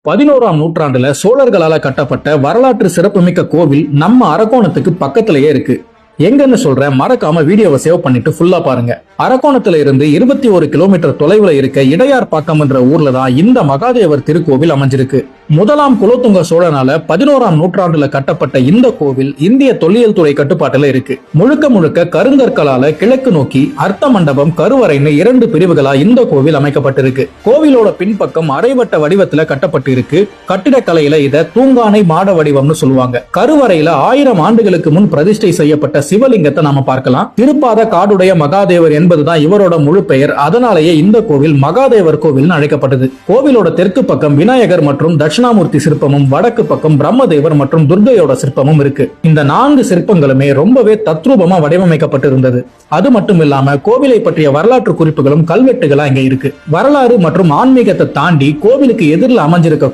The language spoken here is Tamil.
11ஆம் நூற்றாண்டுல சோழர்களால கட்டப்பட்ட வரலாற்று சிறப்புமிக்க கோவில் நம்ம அரக்கோணத்துக்கு பக்கத்திலேயே இருக்கு. எங்கன்னு சொல்றேன், மறக்காம வீடியோவை சேவ் பண்ணிட்டு ஃபுல்லா பாருங்க. அரக்கோணத்துல இருந்து 21 கிலோமீட்டர் தொலைவுல இருக்க இடையார்பாக்கம் என்ற ஊர்ல தான் இந்த மகாதேவர் திருக்கோவில் அமைஞ்சிருக்கு. முதலாம் குலோத்துங்க சோழனால 11ஆம் நூற்றாண்டுல கட்டப்பட்ட இந்த கோவில் இந்திய தொல்லியல் துறை கட்டுப்பாட்டுல இருக்கு. முழுக்க முழுக்க கருங்கற்களால கிழக்கு நோக்கி அர்த்த மண்டபம், கருவறைன்னு 2 பிரிவுகளா இந்த கோவில் அமைக்கப்பட்டிருக்கு. கோவிலோட பின்பக்கம் அரைவட்ட வடிவத்துல கட்டப்பட்டு இருக்கு. கட்டிடக்கலையில இத தூங்கானை மாட வடிவம்னு சொல்லுவாங்க. கருவறையில 1000 ஆண்டுகளுக்கு முன் பிரதிஷ்டை செய்யப்பட்ட சிவலிங்கத்தை நாம பார்க்கலாம். திருப்பாத காடுடைய மகாதேவர் என்பதுதான் இவரோட முழு பெயர். அதனாலேயே இந்த கோவில் மகாதேவர் கோவில் அழைக்கப்பட்டது. கோவிலோட தெற்கு பக்கம் விநாயகர் மற்றும் தட்சிணாமூர்த்தி சிற்பமும், வடக்கு பக்கம் பிரம்மதேவர் மற்றும் துர்க்கையோட சிற்பமும் இருக்கு. இந்த 4 சிற்பங்களுமே ரொம்பவே தத்ரூபமா வடிவமைக்கப்பட்டிருந்தது. அது மட்டும் இல்லாம கோவிலை பற்றிய வரலாற்று குறிப்புகளும் கல்வெட்டுகளா இங்க இருக்கு. வரலாறு மற்றும் ஆன்மீகத்தை தாண்டி கோவிலுக்கு எதிரில் அமைஞ்சிருக்க